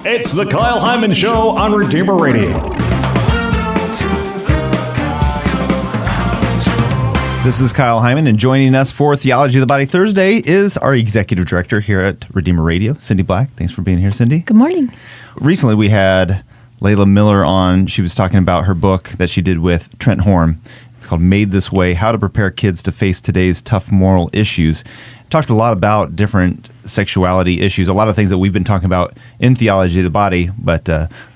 It's the Kyle Hyman Show on Redeemer Radio. This is Kyle Hyman, and joining us for Theology of the Body Thursday is our executive director here at Redeemer Radio, Cindy Black. Thanks for being here, Cindy. Good morning. Recently, we had Layla Miller on. She was talking about her book that she did with Trent Horn. It's called Made This Way, How to Prepare Kids to Face Today's Tough Moral Issues. Talked a lot about different sexuality issues, a lot of things that we've been talking about in Theology of the Body, but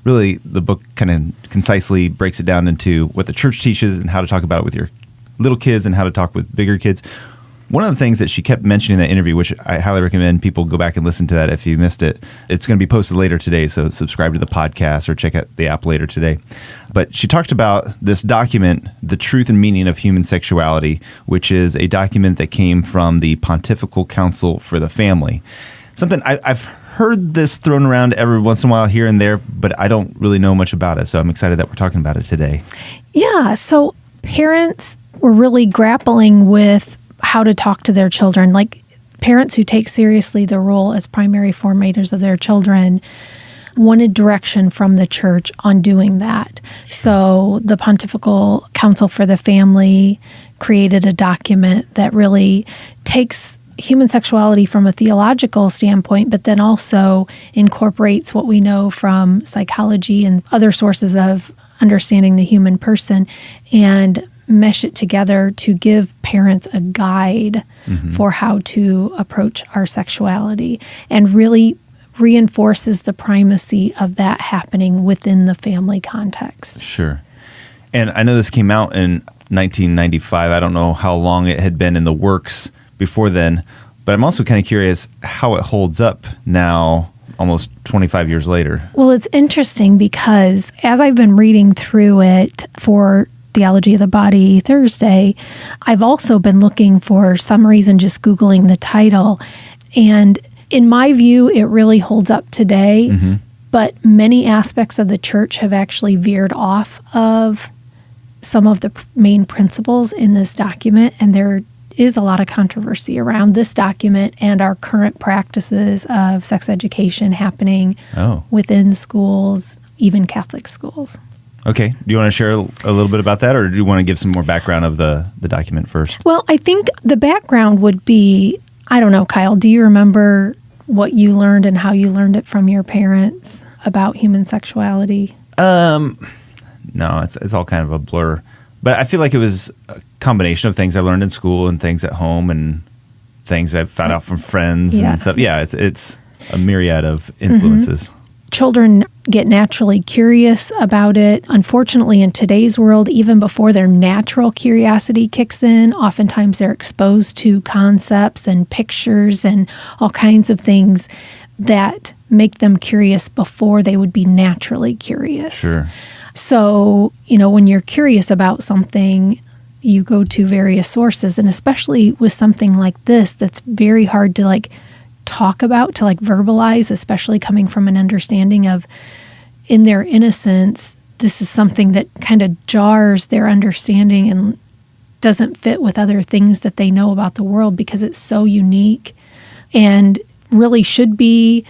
really the book kind of concisely breaks it down into what the church teaches and how to talk about it with your little kids and how to talk with bigger kids. One of the things that she kept mentioning in that interview, which I highly recommend people go back and listen to that if you missed it, it's going to be posted later today, so subscribe to the podcast or check out the app later today. But she talked about this document, The Truth and Meaning of Human Sexuality, which is a document that came from the Pontifical Council for the Family. Something I've heard this thrown around every once in a while here and there, but I don't really know much about it, so I'm excited that we're talking about it today. Yeah, so parents were really grappling with how to talk to their children. Like parents who take seriously the role as primary formators of their children wanted direction from the church on doing that. So the Pontifical Council for the Family created a document that really takes human sexuality from a theological standpoint, but then also incorporates what we know from psychology and other sources of understanding the human person and mesh it together to give parents a guide for how to approach our sexuality, and really reinforces the primacy of that happening within the family context. Sure. And I know this came out in 1995. I don't know how long it had been in the works before then, but I'm also kind of curious how it holds up now, almost 25 years later. Well, it's interesting because as I've been reading through it for Theology of the Body Thursday, I've also been looking for summaries and just Googling the title. And in my view, it really holds up today, but many aspects of the church have actually veered off of some of the main principles in this document, and there is a lot of controversy around this document and our current practices of sex education happening within schools, even Catholic schools. Okay. Do you want to share a little bit about that, or do you want to give some more background of the document first? Well, I think the background would be, I don't know, Kyle, do you remember what you learned and how you learned it from your parents about human sexuality? No, it's all kind of a blur. But I feel like it was a combination of things I learned in school and things at home and things I found out from friends and stuff. Yeah, it's a myriad of influences. Children get naturally curious about it. Unfortunately, in today's world, even before their natural curiosity kicks in, oftentimes they're exposed to concepts and pictures and all kinds of things that make them curious before they would be naturally curious. Sure. So, when you're curious about something, you go to various sources, and especially with something like this that's very hard to talk about, to verbalize, especially coming from an understanding of, in their innocence, this is something that kind of jars their understanding and doesn't fit with other things that they know about the world because it's so unique and really should be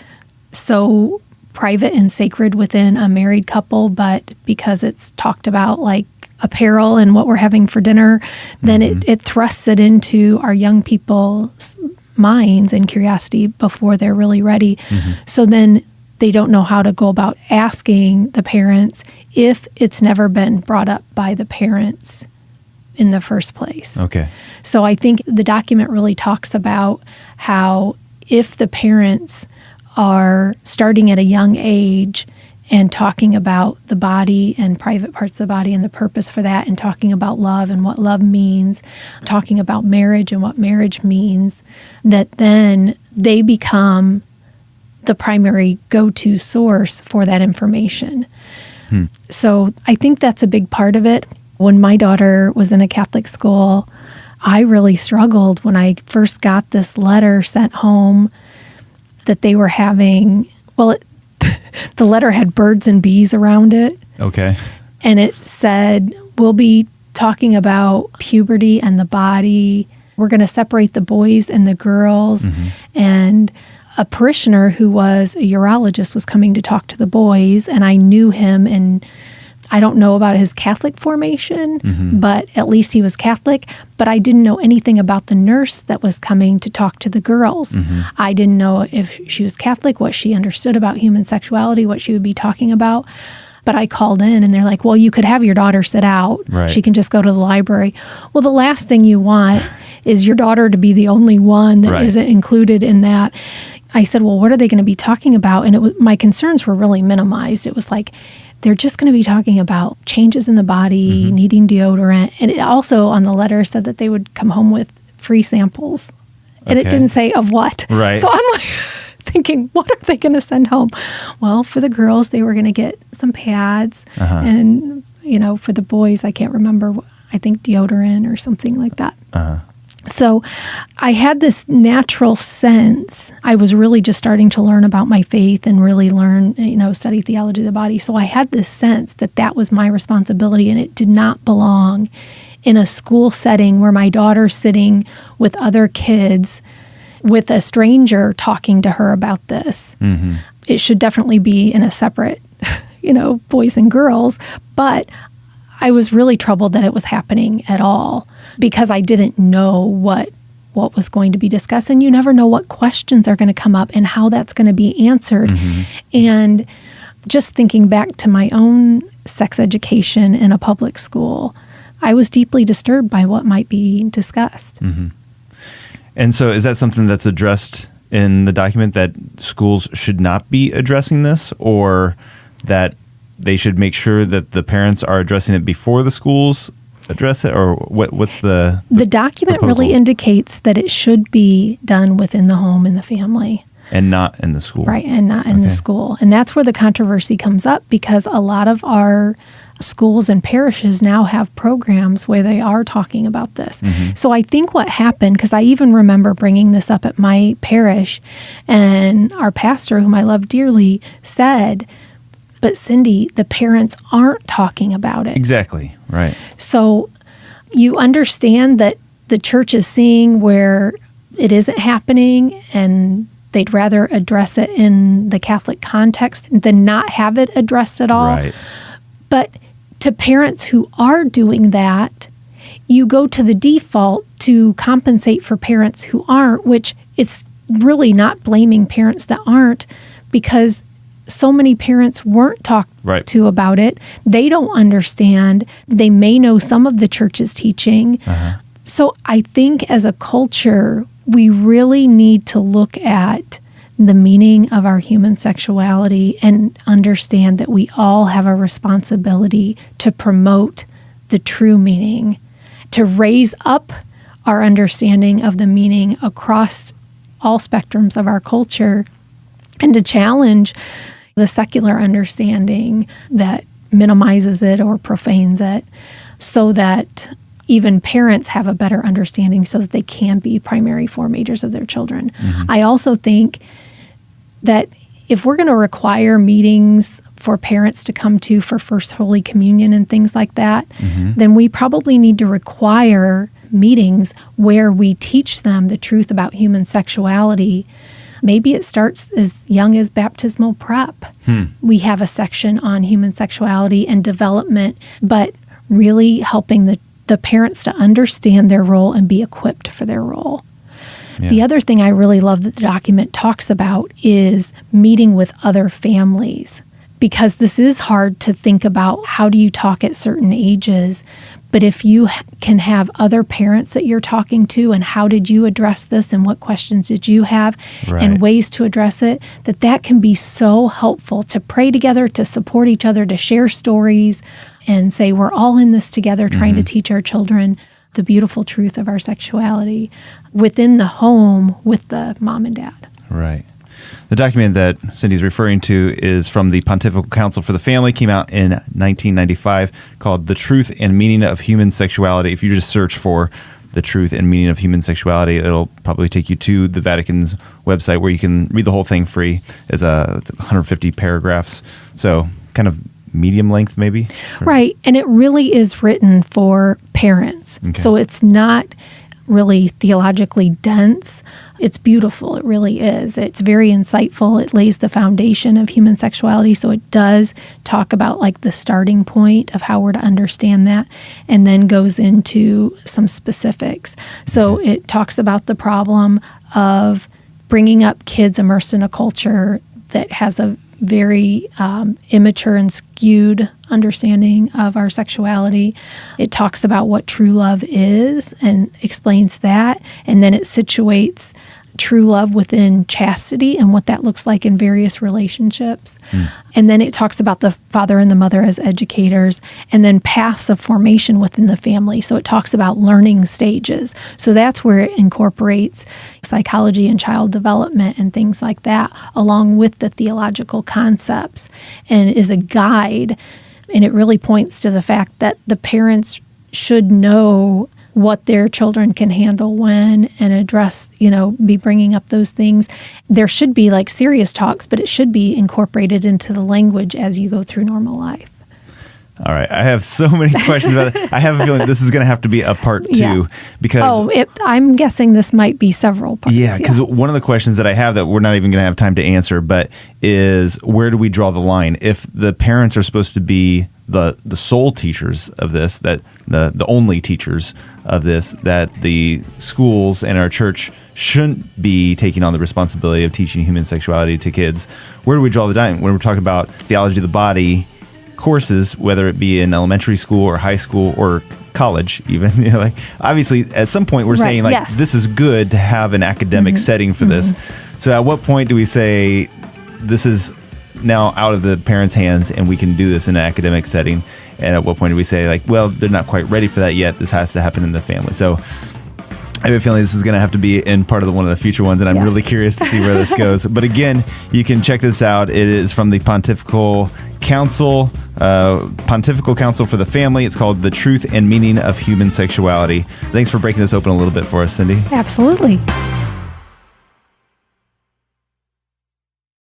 so private and sacred within a married couple, but because it's talked about like apparel and what we're having for dinner, then it thrusts it into our young people's minds and curiosity before they're really ready. So then they don't know how to go about asking the parents if it's never been brought up by the parents in the first place. Okay. So I think the document really talks about how if the parents are starting at a young age and talking about the body and private parts of the body and the purpose for that, and talking about love and what love means, talking about marriage and what marriage means, that then they become the primary go-to source for that information. So I think that's a big part of it. When my daughter was in a Catholic school, I really struggled when I first got this letter sent home that they were having, the letter had birds and bees around it. Okay. And it said, we'll be talking about puberty and the body. We're going to separate the boys and the girls. And a parishioner who was a urologist was coming to talk to the boys, and I knew him, and I don't know about his Catholic formation, but at least he was Catholic. But I didn't know anything about the nurse that was coming to talk to the girls. I didn't know if she was Catholic, what she understood about human sexuality, what she would be talking about. But I called in, and they're like, well, you could have your daughter sit out. Right. She can just go to the library. Well, the last thing you want is your daughter to be the only one that isn't included in that. I said, well, what are they going to be talking about? And my concerns were really minimized. It was like, they're just going to be talking about changes in the body, needing deodorant. And it also on the letter said that they would come home with free samples. And it didn't say of what. Right. So I'm like thinking, what are they going to send home? Well, for the girls, they were going to get some pads. And, for the boys, I can't remember, I think deodorant or something like that. So I had this natural sense. I was really just starting to learn about my faith and really learn, study theology of the body. So I had this sense that that was my responsibility, and it did not belong in a school setting where my daughter's sitting with other kids with a stranger talking to her about this. It should definitely be in a separate, boys and girls. But I was really troubled that it was happening at all because I didn't know what was going to be discussed. And you never know what questions are going to come up and how that's going to be answered. And just thinking back to my own sex education in a public school, I was deeply disturbed by what might be discussed. And so is that something that's addressed in the document, that schools should not be addressing this, or that they should make sure that the parents are addressing it before the schools address it, or what's the document proposal? really indicates that it should be done within the home and the family. And not in the school. Right, and not in the school. And that's where the controversy comes up, because a lot of our schools and parishes now have programs where they are talking about this. So I think what happened, because I even remember bringing this up at my parish, and our pastor, whom I love dearly, said, but Cindy, the parents aren't talking about it. Exactly, right. So you understand that the church is seeing where it isn't happening, and they'd rather address it in the Catholic context than not have it addressed at all. Right. But to parents who are doing that, you go to the default to compensate for parents who aren't, which it's really not blaming parents that aren't, because so many parents weren't talked to about it. They don't understand. They may know some of the church's teaching. So I think as a culture, we really need to look at the meaning of our human sexuality and understand that we all have a responsibility to promote the true meaning, to raise up our understanding of the meaning across all spectrums of our culture, and to challenge the secular understanding that minimizes it or profanes it, so that even parents have a better understanding so that they can be primary formators of their children. I also think that if we're going to require meetings for parents to come to for First Holy Communion and things like that, then we probably need to require meetings where we teach them the truth about human sexuality. Maybe it starts as young as baptismal prep. We have a section on human sexuality and development, but really helping the parents to understand their role and be equipped for their role. The other thing I really love that the document talks about is meeting with other families, because this is hard to think about how do you talk at certain ages. But if you can have other parents that you're talking to, and how did you address this, and what questions did you have, and ways to address it, that can be so helpful to pray together, to support each other, to share stories, and say we're all in this together trying to teach our children the beautiful truth of our sexuality within the home with the mom and dad. Right. The document that Cindy's referring to is from the Pontifical Council for the Family, came out in 1995, called The Truth and Meaning of Human Sexuality. If you just search for The Truth and Meaning of Human Sexuality, it'll probably take you to the Vatican's website where you can read the whole thing free. It's 150 paragraphs, so kind of medium length maybe. Right, and it really is written for parents. So it's not really theologically dense. It's beautiful. It really is. It's very insightful. It lays the foundation of human sexuality. So it does talk about like the starting point of how we're to understand that, and then goes into some specifics. So it talks about the problem of bringing up kids immersed in a culture that has a very immature and skewed understanding of our sexuality. It talks about what true love is and explains that, and then it situates true love within chastity and what that looks like in various relationships. And then it talks about the father and the mother as educators, and then paths of formation within the family. So it talks about learning stages. So that's where it incorporates psychology and child development and things like that, along with the theological concepts, and is a guide. And it really points to the fact that the parents should know what their children can handle when, and address, be bringing up those things. There should be like serious talks, but it should be incorporated into the language as you go through normal life. All right. I have so many questions about it. I have a feeling this is going to have to be a part 2 because I'm guessing this might be several parts. Yeah, because one of the questions that I have that we're not even going to have time to answer, but is where do we draw the line? If the parents are supposed to be the sole teachers of this, that the only teachers of this, that the schools and our church shouldn't be taking on the responsibility of teaching human sexuality to kids, where do we draw the line when we're talking about theology of the body courses, whether it be in elementary school or high school or college even? Obviously at some point we're saying this is good to have an academic setting for this. So at what point do we say this is now out of the parents' hands and we can do this in an academic setting? And at what point do we say they're not quite ready for that yet, this has to happen in the family? So I have a feeling this is going to have to be in part of one of the future ones, and I'm really curious to see where this goes. But again, you can check this out. It is from the Pontifical Council for the Family. It's called The Truth and Meaning of Human Sexuality. Thanks for breaking this open a little bit for us, Cindy. Absolutely.